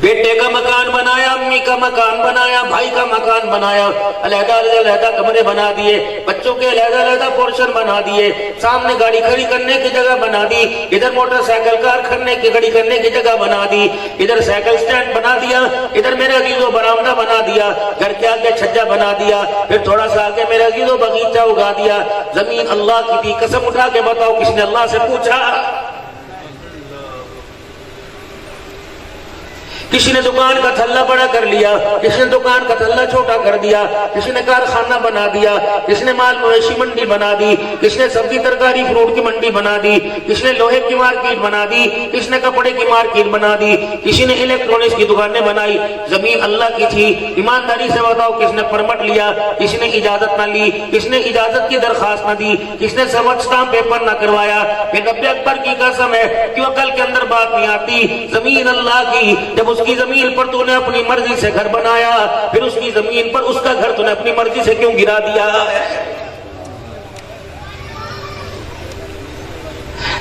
بیٹے کا مکان بنایا، امی کا مکان بنایا، بھائی کا مکان بنایا، علیحدہ علیحدہ کمرے بنا دیے، بچوں کے علیحدہ علیحدہ پورشن بنا دیے، سامنے گاڑی کھڑی کرنے کی جگہ بنا دی، ادھر موٹر سائیکل کار کھڑی کرنے کی جگہ بنا دی، ادھر سائیکل سٹینڈ بنا دیا، ادھر میرے عزیزو برآمدہ بنا دیا، گھر کے آگے چھجا بنا دیا، پھر تھوڑا سا آگے میرے عزیزو باغیچہ اگا دیا۔ زمین اللہ کی تھی، قسم اٹھا کے بتاؤ کس نے اللہ سے پوچھا؟ کسی نے دکان کا تھلہ بڑا کر لیا، کسی نے دکان کا تھلہ چھوٹا کر دیا، کسی نے کارخانہ بنا دیا، کسی نے مال مویشی منڈی بنا دی، کسی نے سبزی ترکاری فروٹ کی منڈی بنا دی، کسی نے لوہے کی مارکیٹ بنا دی، کسی نے کپڑے کی مارکیٹ بنا دی، کسی نے الیکٹرانکس کی دکانیں بنائی۔ زمین اللہ کی تھی، ایمانداری سے بتاؤ کس نے پرمٹ لیا، کس نے اجازت نہ لی، کس نے اجازت کی درخواست نہ دی، کس نے سبق اسٹامپ پیپر نہ کروایا؟ پھر رب اکبر کی قسم ہے، کیوں عقل کے اندر بات نہیں آتی؟ زمین اللہ کی، جب اس کی زمین پر تو نے اپنی مرضی سے گھر بنایا، پھر اس کی زمین پر اس کا گھر تو نے اپنی مرضی سے کیوں گرا دیا؟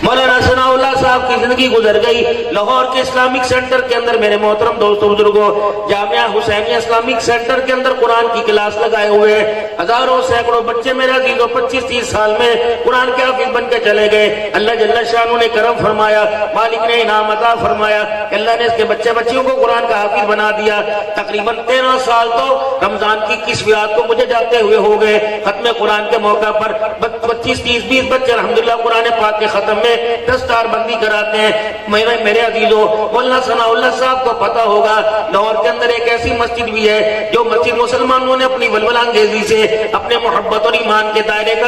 مولانا ثناء اللہ صاحب کی زندگی گزر گئی لاہور کے اسلامک سینٹر کے اندر، میرے محترم دوستوں بزرگوں، جامعہ حسینیہ اسلامک سینٹر کے اندر قرآن کی کلاس لگائے ہوئے ہزاروں سینکڑوں بچے میرے عزیزوں 25-30 سال میں قرآن کے حافظ بن کے چلے گئے۔ اللہ جل شانہ نے کرم فرمایا، مالک نے انعام عطا فرمایا، اللہ نے اس کے بچے بچیوں کو قرآن کا حافظ بنا دیا۔ تقریباً 13 سال تو رمضان کی 21ویں رات کو مجھے جاتے ہوئے ہو گئے ختم قرآن کے موقع پر 25-30-20 بچے الحمدللہ قرآن پاک کے ختم میں دستار بندی کراتے ہیں۔ میرے عزیزوں، مولانا ثناء اللہ صاحب کو پتا ہوگا لاہور کے اندر ایک ایسی مسجد بھی ہے جو مسجد مسلمانوں نے اپنی ولولہ انگیزی سے اپنے محبت اور ایمان کے دائرے کا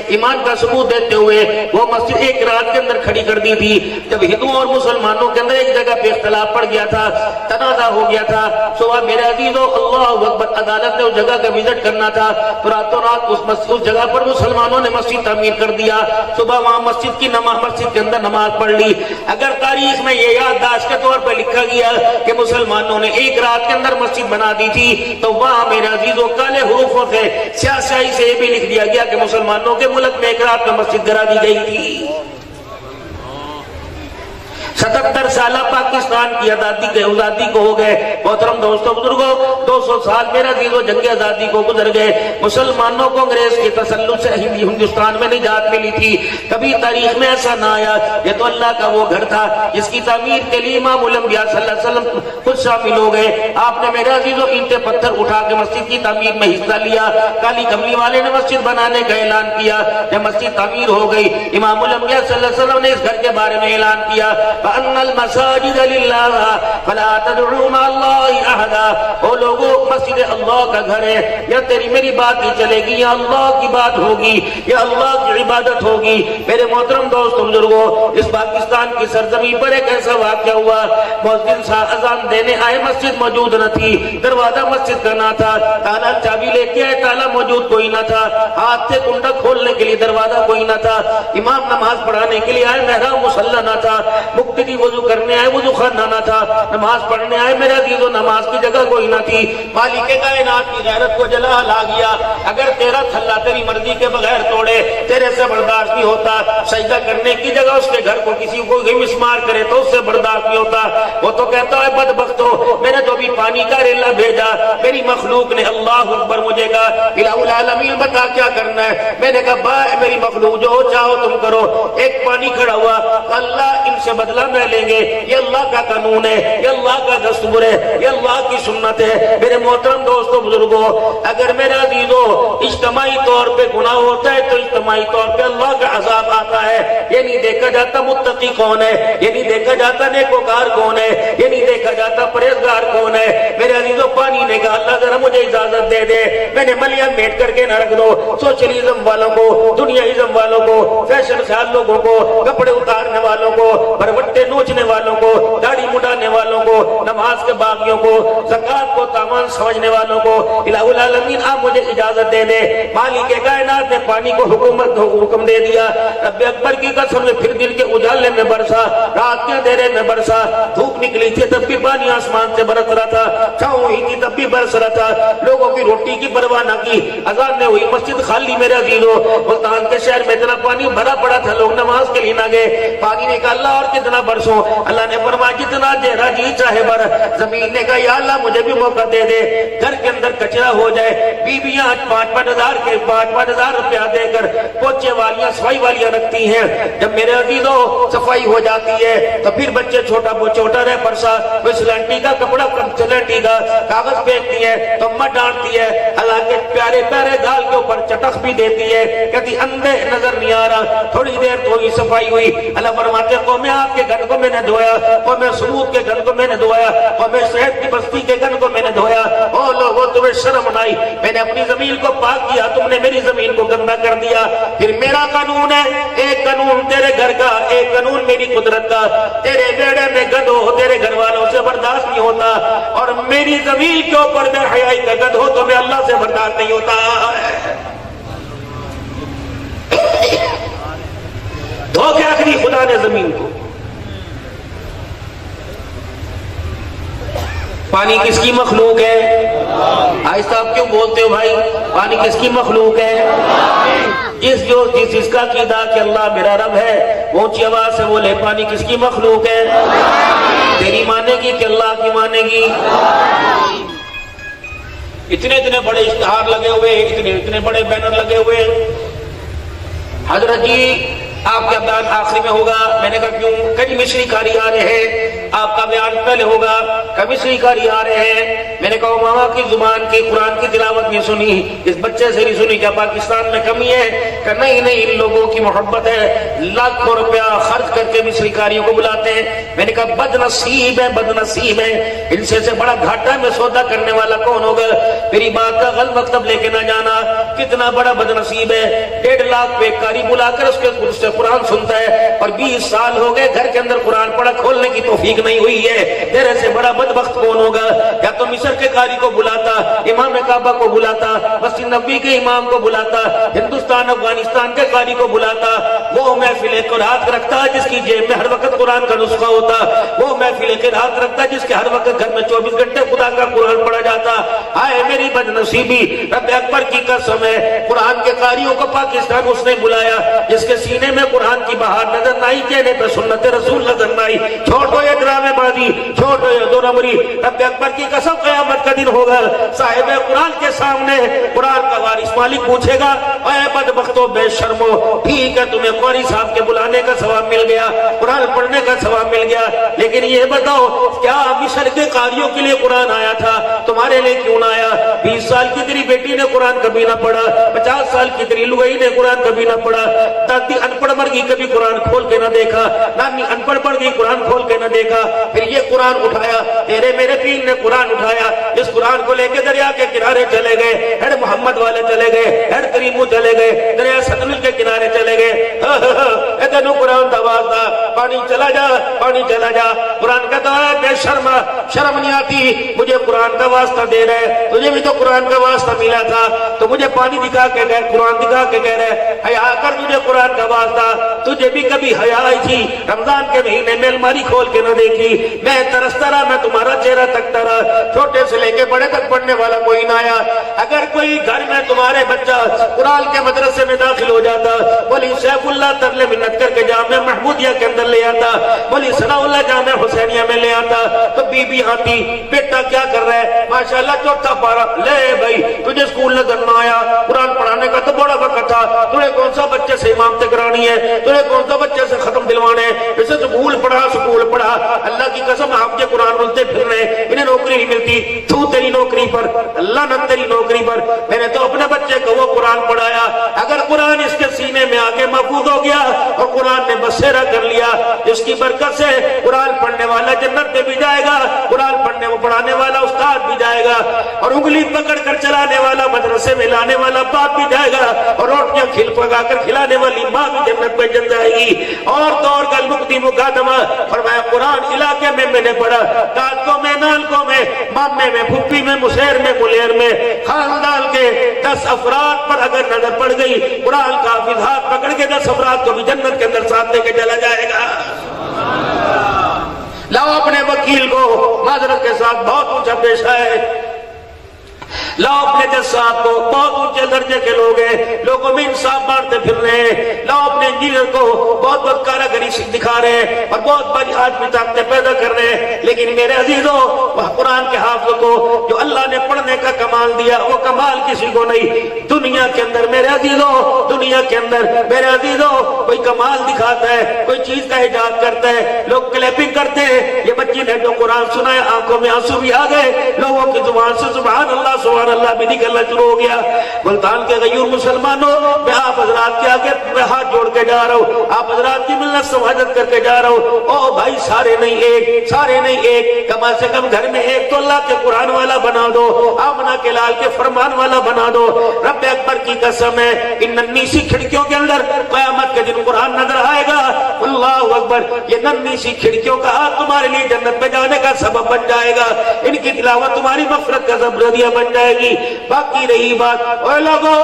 ایمان کا ثبوت دیتے ہوئے وہ مسجد ایک رات کے اندر کھڑی کر دی تھی۔ جب ہندوؤں اور مسلمانوں کے اندر ایک جگہ پہ اختلاف پڑ گیا تھا، تنازع ہو گیا تھا، صبح میرے عزیزوں اللہ اکبر عدالت نے اس جگہ کا وزٹ کرنا تھا تو راتوں رات اس جگہ پر مسلمانوں نے مسجد تعمیر کر دیا۔ صبح وہاں مسجد کے اندر نماز پڑھ لی۔ اگر تاریخ میں یہ یادداشت کے طور پہ لکھا گیا کہ مسلمانوں نے ایک رات کے اندر مسجد بنا دی تھی تو وہاں میرے عزیزوں کالے حروفوں سے سیاسی سے یہ بھی لکھ دیا گیا کہ مسلمانوں کے ملک میں ایک رات میں مسجد گرا دی گئی تھی۔ 77 سالہ پاکستان کی آزادی کو ہو گئے محترم دوستوں بزرگوں، 200 سال میرے عزیزوں جنگ آزادی کو گزر گئے۔ مسلمانوں کو انگریز کے تسلط سے ہندوستان میں نجات ملی تھی، کبھی تاریخ میں ایسا نہ آیا۔ یہ تو اللہ کا وہ گھر تھا جس کی تعمیر کے لیے امام الانبیاء صلی اللہ علیہ وسلم خود شامل ہو گئے۔ آپ نے میرے عزیزوں اینٹیں پتھر اٹھا کے مسجد کی تعمیر میں حصہ لیا۔ کالی کملی والے نے مسجد بنانے کا اعلان کیا۔ جب مسجد تعمیر ہو گئی امام الانبیاء صلی اللہ علیہ وسلم نے اس گھر کے بارے میں اعلان کیا وَأَنَّ الْمَسَاجِدَ لِلَّهِ فَلَا تَدْعُوا مَعَ اللَّهِ أَحَدًا۔ وہ لوگوں مسجد اللہ کا گھر ہے، یا تیری میری بات ہی چلے گی یا اللہ کی بات ہوگی یا اللہ کی عبادت ہوگی۔ میرے محترم دوستوں بزرگوں، اس پاکستان کی سرزمین پر ایک ایسا واقعہ ہوا، مؤذن صاحب اذان دینے آئے، مسجد موجود نہ تھی، دروازہ مسجد کا نہ تھا، تالا چابی لے کے آئے، تالا موجود کوئی نہ تھا، ہاتھ سے کنڈا کھولنے کے لیے دروازہ کوئی نہ تھا، امام نماز پڑھانے کے لیے آئے، محراب مصلی نہ تھا، مقتدی وضو کرنے آئے، وضو خانہ نہ تھا، نماز پڑھنے آئے، میرے عزیزو نماز کی جگہ کوئی نہ تھی۔ مالک کائنات کی غیرت کو جلال آ گیا، اگر تیرا تھلا تیری مرضی کے بغیر توڑے تیرے سے برداشت نہیں ہوتا، سجدہ کرنے کی جگہ اس کے گھر کو کسی کو مسمار کرے تو اس سے برداشت نہیں ہوتا، وہ تو کہتا ہے بدبختو، میں نے تو بھی پانی کا ریلا بھیجا، میری مخلوق نے اللہ اکبر مجھے کہا الہ العالمین بتا کیا کرنا ہے، میں نے کہا با میری مخلوق جو چاہو تم کرو۔ ایک پانی کھڑا ہوا، اللہ ان سے بدلہ میں لیں گے، یہ اللہ کا قانون ہے، یہ اللہ کا دستور ہے، یہ اللہ کی سنت ہے۔ میرے محترم دوستوں بزرگوں، اگر میرے عزیزوں اجتماعی طور پہ گناہ ہوتا ہے تو اجتماعی طور پہ اللہ کا عذاب آتا ہے۔ یہ نہیں دیکھا جاتا متقی کون ہے، یہ نہیں دیکھا جاتا نیکوکار کون ہے، یہ نہیں دیکھا جاتا پرہیزگار کون ہے۔ میرے عزیزوں پانی نے کہا اللہ ذرا مجھے اجازت دے دے، میں نے ملیاں میٹ کر کے نہ رکھ دو، سوشلزم والوں کو، دنیائزم والوں کو، فیشن خیال لوگوں کو، کپڑے اتارنے والوں کو، بھروٹے نوچنے والوں کو، داڑھی مڈانے والوں کو، نماز کے باغیوں کو، زکات کو تاوان سمجھنے والوں کو، الہ العالمین آپ مجھے اجازت دے دے۔ مالک کائنات نے پانی کو حکم دے دیا، رب اکبر کی قسم نے پھر دل کے اجالے میں برسا، رات کے اندھیرے میں برسا، دھوپ نکلی تھی تب بھی پانی آسمان سے برس رہا تھا، چھاؤں ہوئی تھی تب بھی برس رہا تھا، لوگوں کی روٹی کی پرواہ نہ کی۔ اذان نے ہوئی، مسجد خالی میرے عزیزو، ملتان کے شہر میں اتنا پانی بھرا پڑا تھا، لوگ نماز کے لیے نہ گئے۔ پانی نے کہا اللہ اور کتنا برسوں؟ اللہ نے فرمایا جتنا جہرا جی چاہے بر، زمین نے کہا یا اللہ مجھے بھی موقع دے دے، گھر کے اندر کچرا ہو جائے، بیویاں 5,000 روپیہ دے کر پوچھے والیاں صفائی والیاں رکھتی ہیں، جب میرے عزیزوں صفائی ہو جاتی ہے تو پھر بچے چھوٹا رہ پرسا وہ سلنٹی کا کپڑا سلنٹی کا کاغذ پھینکتی ہے تو اماں ڈانٹتی ہے، حالانکہ پیارے پیارے گال کے اوپر چٹخ بھی دیتی ہے، کہتی اندھے نظر نہیں آ رہا، تھوڑی دیر تو ہی صفائی ہوئی۔ اللہ فرماتے ہیں قوم عاد کے گن کو میں نے دھویا، قوم سمود کے گن کو میں نے دھویا، قوم شعیب کی بستی کے گن کو میں نے دھویا، او لوگوں تمہیں شرم نہ آئی، میں نے اپنی زمین کو پاک کیا، تم نے میری زمین کو گندا کر دیا۔ پھر میرا قانون ہے، ایک قانون تیرے گھر کا، ایک قانون میری قدرت کا، تیرے بیڑے میں گند ہو تیرے گھر والوں سے برداشت نہیں ہوتا، اور میری زمین کے اوپر بے حیائی کا گند ہو تو میں اللہ سے برداشت نہیں ہوتا۔ دھو کے رکھ دی خدا نے زمین کو۔ پانی کس کی مخلوق ہے؟ آہستہ آپ کیوں بولتے ہو بھائی؟ پانی کس کی مخلوق ہے؟ جس کا عقیدہ کہ اللہ میرا رب ہے وہ اونچی آواز سے بولے پانی کس کی مخلوق ہے؟ تیری مانے گی کہ اللہ کی مانے گی؟ اتنے بڑے اشتہار لگے ہوئے، اتنے بڑے بینر لگے ہوئے۔ حضرت جی آپ کا بیان آخری میں ہوگا، میں نے کہا کیوں؟ کئی مصری کاری آ رہے ہیں، آپ کا بیان پہلے ہوگا، کئی مصری کاری آ رہے ہیں۔ میں نے کہا ماما کی زبان کی قرآن کی تلاوت نہیں سنی، اس بچے سے نہیں سنی، کیا پاکستان میں کمی ہے؟ کہ نہیں ان لوگوں کی محبت ہے، لاکھوں روپیہ خرچ کر کے مصری کاریوں کو بلاتے ہیں۔ میں نے کہا بد نصیب ہے، ان سے بڑا گھاٹا میں سودا کرنے والا کون ہوگا؟ میری بات کا غلط مطلب لے کے نہ جانا، کتنا بڑا بد نصیب ہے، 1.5 لاکھ پہ کاری بلا کر اس کے قرآن سنتا ہے، اور 20 سال ہو گئے گھر کے اندر قرآن پڑھا کھولنے کی توفیق نہیں ہوئی ہے۔ تیرے سے بڑا بدبخت کون ہوگا؟ یا تو مصر کے قاری کو بلاتا، امام کعبہ کو بلاتا، مسجد نبوی کے امام کو بلاتا، ہندوستان افغانستان کے قاری کو بلاتا، وہ محفل قرآن رکھتا جس کی جیب میں ہر وقت قرآن کا نسخہ ہوتا، وہ محفل قرآن رکھتا جس کے ہر وقت گھر میں 24 گھنٹے خدا کا قرآن پڑھا جاتا۔ آئے میری بد نصیبی، رب اکبر کی قسم ہے، قرآن کے قاریوں کو پاکستان اس نے بلایا جس کے سینے میں قرآن کی بہار نظر نہ آئی، چہرے پہ سنت رسول نظر نہ آئی۔ چھوڑ دو یہ ڈرامے بازی، چھوڑ دو یہ دو نمبری، رب اکبر کی قسم قیامت کا دن ہوگا، صاحب قرآن کے سامنے قرآن کا وارث مالک پوچھے گا اے بدبختو بے شرمو، ٹھیک ہے تمہیں قاری صاحب کے بلانے کا ثواب مل گیا، قرآن پڑھنے کا ثواب مل گیا، لیکن یہ بتاؤ کیا مصر کے قاریوں کے لیے قرآن آیا تھا، تمہارے لیے کیوں نہ آیا؟ 20 سال کی تیری بیٹی نے قرآن کبھی نہ پڑھا، 50 سال کی تیری لوئی نے قرآن کبھی نہ پڑھا، دادی ان پڑھ مر گئی کبھی قرآن کھول کے نہ دیکھا، نانی ان پڑھ پڑھ گئی قرآن کھول کے نہ دیکھا، پھر یہ قرآن اٹھایا، تیرے میرے پیر نے قرآن اٹھایا، اس قرآن کو لے کے دریا کے کنارے چلے گئے، ہیڈ محمد والے چلے گئے، ہیڈ کریمو چلے گئے، دریا ستلج کے کنارے چلے گئے، ادھر قرآن دواز دا پانی چلا جا، پانی چلا جا، قرآن کہتا ہے بے شرما، شرم نہیں آتی، مجھے قرآن کا واسطہ دے رہے، تجھے بھی تو قرآن کا واسطہ ملا تھا، تو مجھے پانی دکھا کے گئے، قرآن دکھا کے کہہ رہے حیا کر، تجھے قرآن کا واسطہ، تجھے بھی کبھی حیا آئی تھی، رمضان کے مہینے میں الماری کھول کے نہ دیکھی، میں ترستا رہا، میں تمہارا چہرہ تکتا رہا، چھوٹے سے لے کے بڑے تک پڑھنے والا کوئی نہ آیا۔ اگر کوئی گھر میں تمہارے بچہ قرآن کے مدرسے میں داخل ہو جاتا، بولی سیف اللہ ترلے منت کر کے جامعہ محمودیہ کے اندر لے آتا، بولی ثناء اللہ جامعہ حسینیہ میں لے آتا، تو بی بی آتی، بیٹا کیا کر رہا ہے؟ ماشاءاللہ چوتھا پارا، لے بھائی تجھے سکول نظر نہ آیا، قرآن پڑھانے کا تو بڑا وقت تھا، تجھے کون سا بچے سے امامت کرانی ہے، تجھے کون سا بچے سے ختم دلوانے ہیں، اسے سکول پڑھا، اللہ کی قسم آپ کے قرآن رلتے پھر رہے، انہیں نوکری نہیں ملتی، تو تیری نوکری پر، اللہ نہ تیری نوکری پر، میں نے تو اپنے بچے کو وہ قرآن پڑھایا، اگر قرآن اس کے سینے میں آگے محفوظ ہو گیا اور قرآن نے بسیرا کر لیا، اس کی برکت سے قرآن پڑھنے والا جنت میں بھی جائے گا، قرآن پڑھانے والا استاد بھی جائے گا، اور انگلی پکڑ کر چلانے والا مدرسے میں لانے والا باپ بھی جائے گا، اور روٹیاں پکا کر کھلانے والی ماں بھی جنت میں جل جائے گی۔ اور دور کا المقدی مقادمہ فرمایا قرآن علاقے میں نے پڑھا، دادکوں میں، نالکوں میں، مامے میں، پھپھی میں، مسیر میں، ملیر میں، خاندان کے 10 افراد پر اگر نظر پڑ گئی، قرآن کا حافظ ہاتھ پکڑ کے 10 افراد کو بھی جنت کے اندر ساتھ لے کے چلا جائے گا۔ لاؤ اپنے وکیل کو معذرت کے ساتھ بہت اونچا پیش ہے، لاؤ اپنے جسات کو، بہت اونچے درجے کے لوگ ہیں، لوگوں میں انصاف بانٹتے پھر رہے ہیں، لاؤ اپنے انجینئر کو بہت بہت کاراگری دکھا رہے ہیں اور بہت بڑی آدمی طاقتیں پیدا کر رہے ہیں، لیکن میرے عزیزوں وہ قرآن کے حافظ کو جو اللہ نے پڑھنے کا کمال دیا وہ کمال کسی کو نہیں۔ دنیا کے اندر میرے عزیزوں، دنیا کے اندر میرے عزیزوں کوئی کمال دکھاتا ہے، کوئی چیز کا ایجاد کرتا ہے، لوگ کلیپنگ کرتے ہیں، یہ بچی نے جو قرآن سنا ہے آنکھوں میں آنسو بھی آ گئے، لوگوں کی زبان سے سبحان اللہ بھی نکلنا شروع ہو گیا۔ ملتان کے غیور مسلمانوں، میں آپ حضرات کے آگے میں ہاتھ جوڑ کے جا رہا ہوں، آپ حضرات کی ملت سماجت کر کے جا رہا ہوں، او بھائی سارے نہیں ایک، سارے نہیں ایک، کم سے کم گھر میں ایک تو اللہ کے قرآن والا بنا دو، آمنہ کے لال کے فرمان والا بنا دو۔ رب اکبر کی قسم ہے ان ننھی سی کھڑکیوں کے اندر قیامت کے دن قرآن نظر آئے گا، اللہ اکبر، یہ ننھی سی کھڑکیوں کا ہاتھ تمہارے لیے جنت میں جانے کا سبب بن جائے گا، ان کی تلاوت تمہاری مغفرت کا ذریعہ بن جائے گی۔ باقی رہی بات، اوے لوگو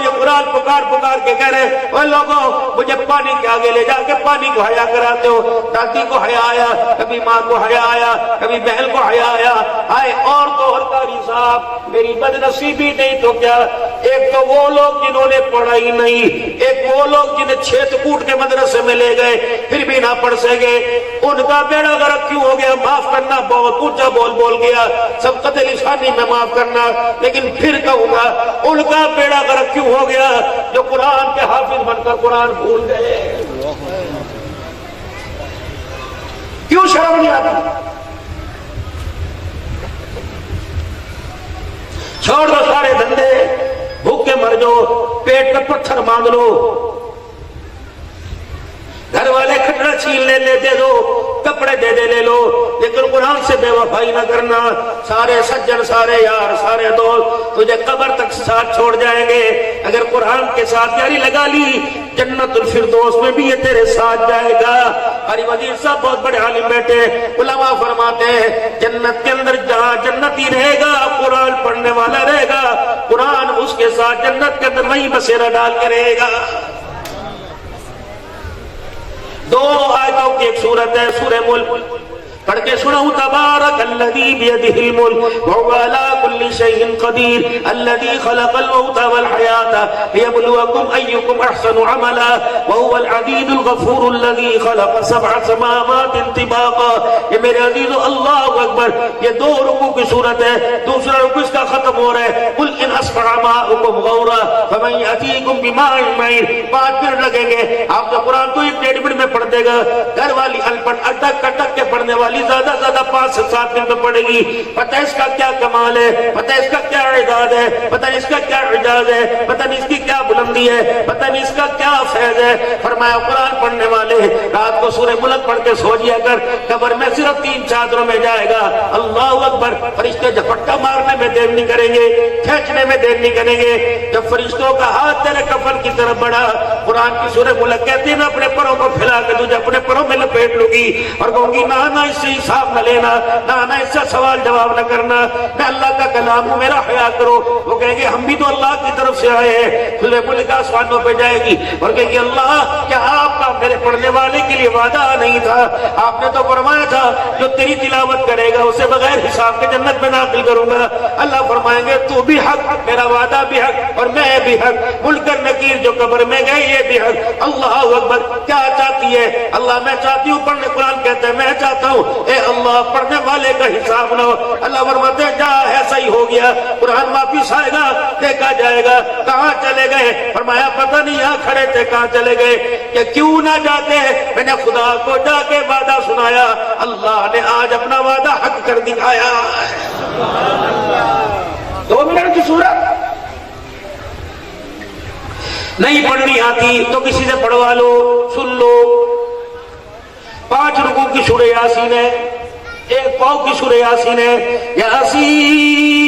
یہ قرآن پکار پکار کے کہہ رہے، اوے لوگو مجھے پانی کے آگے لے جا کے پانی کو حیا کراتے ہو، دادی کو حیا آیا، کبھی ماں کو حیا آیا، کبھی بہن کو حیا آیا، آئے اور تو اور قاری صاحب میری بدنصیبی نہیں تو کیا، ایک تو وہ لوگ جنہوں نے پڑھا ہی نہیں، ایک وہ لوگ جنہیں چھیت کوٹ کے مدرسے میں لے گئے پھر بھی نہ پڑھ سکے، ان کا بیڑا غرق کیوں ہو گیا؟ معاف کرنا، بہت اونچا بول گیا، سبقت لسانی میں معاف کرنا، لیکن پھر کہوں گا ان کا بیڑا غرق کیوں ہو گیا جو قرآن کے حافظ بن کر قرآن بھول گئے؟ کیوں شرم نہیں آتی؟ چھوڑ دو سارے دھندے، بھوکے مر جاؤ، پیٹ میں پتھر مانگ لو، گھر والے کھٹڑا چھین لے دے دو، کپڑے دے لے لو، لیکن قرآن سے بے وفائی نہ کرنا۔ سارے سجن، سارے یار، سارے دوست تجھے قبر تک ساتھ چھوڑ جائیں گے، اگر قرآن کے ساتھ یاری لگا لی جنت الفردوس میں بھی یہ تیرے ساتھ جائے گا۔ قاری وزیر صاحب بہت بڑے عالم بیٹھے، علماء فرماتے ہیں جنت کے اندر جہاں جنتی رہے گا قرآن پڑھنے والا رہے گا، قرآن اس کے ساتھ جنت کے اندر وہی بسیرا ڈال کے رہے گا۔ دو آیتوں کی ایک سورت ہے سورہ ملک، پڑھ کے سناؤں، تبارک الذی بیدہ الملک وہو علی کل شیء قدیر الذی خلق الموت والحیاۃ لیبلوکم ایکم احسن عملا وہو العزیز الغفور الذی خلق سبع سماوات طباقا۔ یہ میرے عزیزو اللہ اکبر، یہ دو رکوع کی صورت ہے، دوسرا رکوع اس کا ختم ہو رہا ہے، قل ان اصبح ماؤکم غورا فمن یأتیکم بماء معین۔ 5 منٹ لگیں گے، آپ تو قرآن تو 1.5 منٹ میں پڑھ دے گا، گھر والی ان پڑھ اٹک اٹک کے پڑھنے والی زیادہ 5 سے 7 منٹ میں پڑے گی، پتہ اس کا کیا کمال ہے، پتہ اس کا کیا اعداد ہے، پتہ اس کا کیا اعجاز ہے، پتہ نہیں اس کی کیا بلندی ہے، پتہ نہیں اس کا کیا فیض ہے۔ فرمایا قرآن پڑھنے والے رات کو سورہ ملک پڑھ کے سو جیا کر، قبر میں صرف 3 چادروں میں جائے گا، اللہ اکبر۔ فرشتے جھپٹا مارنے میں دیر نہیں کریں گے، کھینچنے میں دیر نہیں کریں گے، جب فرشتوں کا ہاتھ تیرے کفن کی طرف بڑھا، قرآن کی سورہ ملک کہتی ہے میں اپنے پروں کو پھیلا کے تجھے اپنے پروں میں لپیٹ لوں گی اور کہوں گی نہ اس سے حساب نہ لینا، نہ اس سے سوال جواب نہ کرنا، میں اللہ کا کلام ہوں، میرا حیا کرو۔ وہ کہیں گے ہم بھی تو اللہ کی طرف سے آئے ہیں، سورہ ملک آسمانوں پہ جائے گی اور کہیں گے اللہ کیا آپ کا میرے پڑھنے والے کے لیے وعدہ نہیں تھا؟ آپ نے تو فرمایا تھا جو تیری تلاوت کرے گا اسے بغیر حساب کے جنت میں داخل کروں گا۔ اللہ فرمائیں گے تو بھی حق، میرا وعدہ بھی حق اور میں بھی حق، منکر نکیر جو قبر میں گئے یہ بھی حق۔ اللہ اکبر۔ کیا چاہتی ہے؟ اللہ میں چاہتی ہوں پڑھنے، قرآن کہتے ہیں میں چاہتا ہوں اے اللہ پڑھنے والے کا حساب نہ ہو۔ اللہ فرماتے ہیں جا ایسا ہی ہو گیا، قرآن واپس آئے گا، دیکھا جائے گا کہاں چلے گئے۔ فرمایا پتہ نہیں یہاں کھڑے تھے کہاں چلے گئے، کہ کیوں نہ جاتے، میں نے خدا کو جا کے وعدہ سنایا، اللہ نے آج اپنا وعدہ حق کر دکھایا۔ 2 منٹ کی صورت نہیں پڑھنی آتی تو کسی سے پڑھوا لو، سن لو۔ 5 رکوع کی سورہ یاسین ہے، 1 پاؤ کی سورہ یاسین ہے، یاسین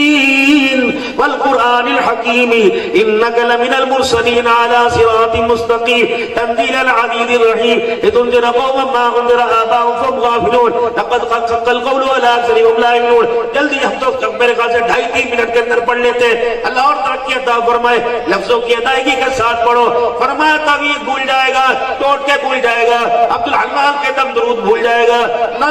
والقرآن الحکیم انک لمن المرسلین علی صراط مستقیم تنزیل العزیز الرحیم لتنذر قوما ما انذر آباؤهم فهم غافلون لقد حق القول على اکثرهم لا یؤمنون۔ جلدی ہم تو میرے خیال سے 2.5-3 منٹ کے اندر پڑھ لیتے ہیں، اللہ اور ترقی عطا فرمائے۔ لفظوں کی ادائیگی کے ساتھ پڑھو۔ فرمایا تعویذ بھول جائے گا، ٹوٹکے بھول جائے گا، عبدالحنان کے دم درود بھول جائے گا، نہ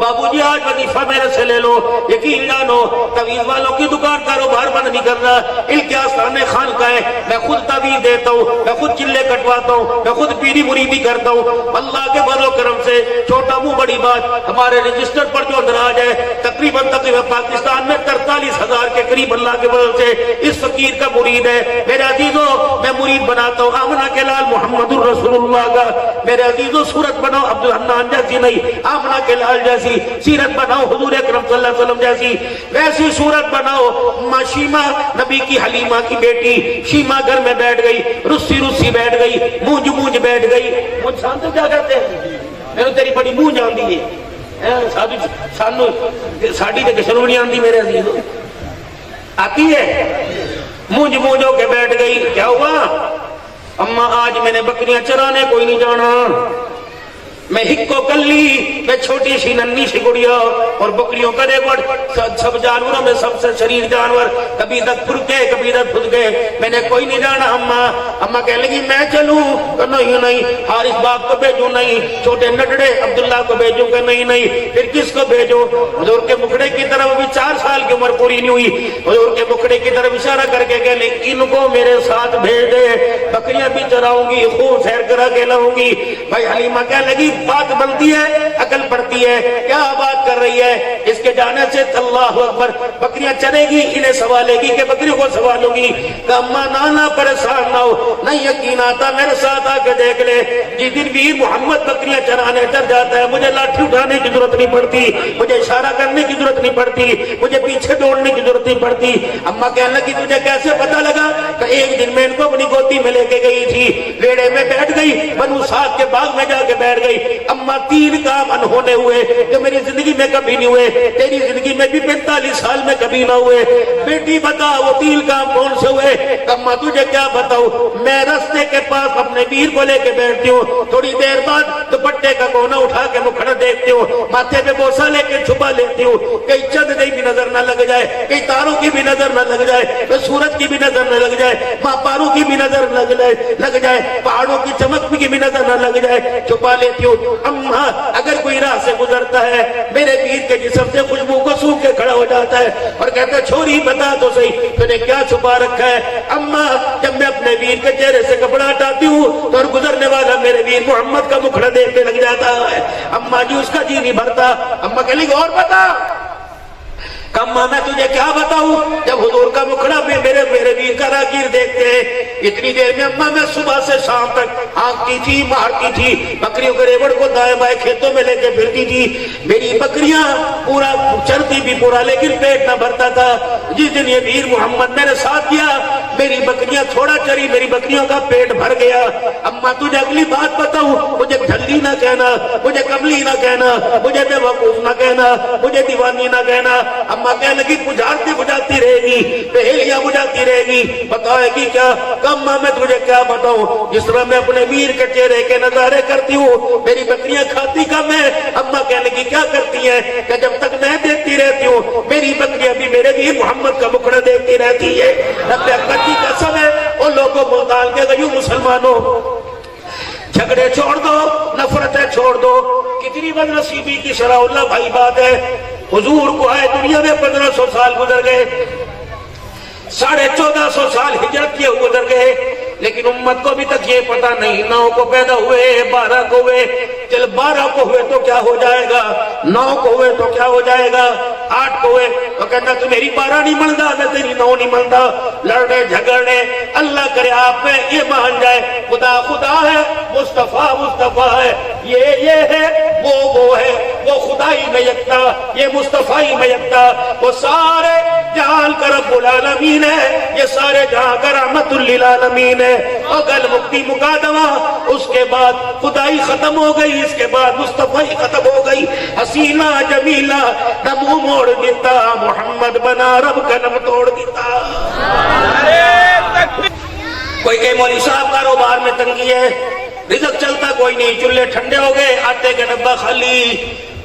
بابوجی آج وظیفہ میرے سے لے لو. یقین جانو تعویذ والوں کی دکان کاروبار بند نہیں کر رہا, ان کے آستانے خانقاہ ہے, میں خود تعویذ دیتا ہوں, میں خود چلے کٹواتا ہوں, میں خود پیری مریدی کرتا ہوں. اللہ کے فضل و کرم سے چھوٹا منہ بڑی بات, ہمارے رجسٹر پر جو اندراج ہے تقریباً پاکستان میں 43,000 کے قریب اللہ کے فضل سے اس فقیر کا مرید ہے. میرے عزیزوں میں مرید بناتا ہوں آمنہ کے لال محمد الرسول اللہ کا. میرے عزیزوں صورت بناؤ عبد الحنان جیسی نہیں, آمنہ کے لال جیسی. سیرت بناؤ حضور اکرم صلی اللہ علیہ وسلم جیسی. ویسی صورت بناؤ. ماں شیمہ نبی کی حلیمہ کی بیٹی شیمہ گھر میں بیٹھ گئی, رسی رسی بیٹھ گئی, مونج مونج بیٹھ گئی. مجھ سانتے کیا کرتے ہیں, میں نے تیری بڑی مونج آندی ہے سانو ساڑی تے کسنو نہیں آندی. میرے عزیزوں آتی ہے, مونج مونج ہو کے بیٹھ گئی. کیا ہوا اماں آج میں نے بکریاں چرانے کوئی نہیں جانا, میں ہکو کلی, میں چھوٹی سی ننی سی گڑیا اور بکریوں کا ریکارڈ سب جانوروں میں سب سے شریر جانور, کبھی تک پھر گئے کبھی تک پھر گئے, میں نے کوئی نہیں جانا. اماں کہنے لگی میں چلوں, نہیں نہیں. حارث باپ کو بھیجوں, نہیں. چھوٹے نڈڑے عبداللہ کو بھیجوں, کہ نہیں نہیں. پھر کس کو بھیجو؟ حضور کے مکھڑے کی طرف, ابھی 4 سال کی عمر پوری نہیں ہوئی, حضور کے مکھڑے کی طرف اشارہ کر کے کہنے ان کو میرے ساتھ بھیج دے, بکریاں بھی چراؤں گی, خوب سیر کرا کے لاؤں گی. بھائی حلیمہ کہنے لگی بات بنتی ہے, عقل پڑتی ہے, کیا بات کر رہی ہے؟ اس کے جانے سے اللہ اکبر, بکریاں چرے گی, انہیں سوالے گی کہ بکریوں کو سوالوں گی. کہ اماں نانا پریشان نہ ہو, نہیں یقین آتا میرے ساتھ آ کے دیکھ لے. جس دن ویر محمد بکریاں چرانے چل جاتا ہے مجھے لاٹھی اٹھانے کی ضرورت نہیں پڑتی, مجھے اشارہ کرنے کی ضرورت نہیں پڑتی, مجھے پیچھے دوڑنے کی ضرورت نہیں پڑتی. اماں کہنے لگی تجھے کیسے پتا لگا؟ کہ ایک دن میں ان کو اپنی گودی میں لے کے گئی تھی, ویڑے میں بیٹھ گئی, بنو سعد کے باغ میں جا کے بیٹھ گئی. اماں 3 کام انہونے ہوئے جو میری زندگی میں کبھی نہیں ہوئے, تیری زندگی میں بھی 45 سال میں کبھی نہ ہوئے. بیٹی بتا وہ 3 کام کون سے ہوئے؟ اماں تجھے کیا بتاؤ, میں رستے کے پاس اپنے ویر کو لے کے بیٹھتی ہوں, تھوڑی دیر بعد دوپٹے کا کونا اٹھا کے مکھڑا دیکھتی ہوں, ماتھے پہ بوسہ لے کے چھپا لیتی ہوں, کہیں چند بھی نظر نہ لگ جائے, کہیں تاروں کی بھی نظر نہ لگ جائے, سورج کی بھی نظر نہ لگ جائے, ماپاروں کی بھی نظر لگ جائے, پہاڑوں کی چمک کی بھی نظر نہ لگ جائے, چھپا لیتی ہوں. اماں اگر کوئی راہ سے گزرتا ہے میرے ویر کے جسم سے خوشبو کو سونگھ کے کھڑا ہو جاتا ہے اور کہتا ہے چھوری بتا تو صحیح تو نے کیا چھپا رکھا ہے؟ اماں جب میں اپنے ویر کے چہرے سے کپڑا ہٹاتی ہوں تو گزرنے والا میرے ویر محمد کا مکھڑا دیکھنے لگ جاتا ہے. اماں جی اس کا جی نہیں بھرتا. اماں کہنے لگی اور بتا. اماں میں تجھے کیا بتاؤں, جب حضور کا مکھڑا بھی میرے ویر کا راگیر دیکھتے ہیں اتنی دیر میں اماں میں صبح سے شام تک ہانکتی تھی, مارتی تھی, بکریوں کے ریوڑ کو دائیں بائیں کھیتوں میں لے کے پھرتی تھی. میری بکریاں پورا چرتی بھی پورا لیکن پیٹ نہ بھرتا تھا. جس دن یہ ویر محمد میرے ساتھ کیا میری بکریاں تھوڑا چری, میری بکریوں کا پیٹ بھر گیا. اماں تجھے اگلی بات بتاؤں, مجھے ڈھلی نہ کہنا, مجھے کملی نہ کہنا, مجھے بے وقوف نہ کہنا, مجھے دیوانی نہ کہنا. اماں کہنے لگی بجھاتی رہے گی, پہیلیاں بجھاتی رہے گی, بتائے گی کیا؟ اماں میں تجھے کیا بتاؤں, جس طرح میں اپنے ویر کے چہرے کے نظارے کرتی ہوں میری بکریاں کھاتی کم ہے. اماں کہنے لگی کیا کرتی ہیں؟ کہ جب تک میں دیکھتی رہتی ہوں میری بکریاں بھی میرے ویر محمد کا مکھڑا دیکھتی رہتی ہے. رب اکبر کی قسم ہے او لوگوں ملتان کے غیور مسلمانوں, جھگڑے چھوڑ دو, نفرتیں چھوڑ دو. کتنی بدنصیبی کی شرح اللہ بھائی بات ہے. حضور کو آئے دنیا میں 1500 سال گزر گئے, 1450 سال ہجرت کیے گزر گئے, لیکن امت کو بھی تک یہ پتا نہیں 9 کو پیدا ہوئے, 12 کو ہوئے, چل 12 کو ہوئے تو کیا ہو جائے گا, 9 کو ہوئے تو کیا ہو جائے گا, 8 کو ہوئے تو کہنا تو میری 12 نہیں ملتا, میں تیری 9 نہیں ملتا. لڑنے جھگڑنے, اللہ کرے آپ میں یہ مان جائے خدا خدا ہے, مصطفیٰ مصطفیٰ ہے, یہ ہے, وہ ہے, وہ خدائی میں یکتا, یہ مصطفیٰ میں یکتا, وہ سارے جہان کا رب العالمین ہے, یہ سارے جہاں کا رحمت للعالمین ہے. اگل مکتی مقادمہ, اس کے بعد خدائی ختم ہو گئی, اس کے بعد مصطفی ختم ہو گئی. حسینہ جمیلہ نمو موڑ دیتا, محمد بنا رب کا نم توڑ دیتا. کوئی کہ مولوی صاحب کاروبار میں تنگی ہے, رزق چلتا کوئی نہیں, چولہے ٹھنڈے ہو گئے, آٹے کا ڈبہ خالی,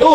2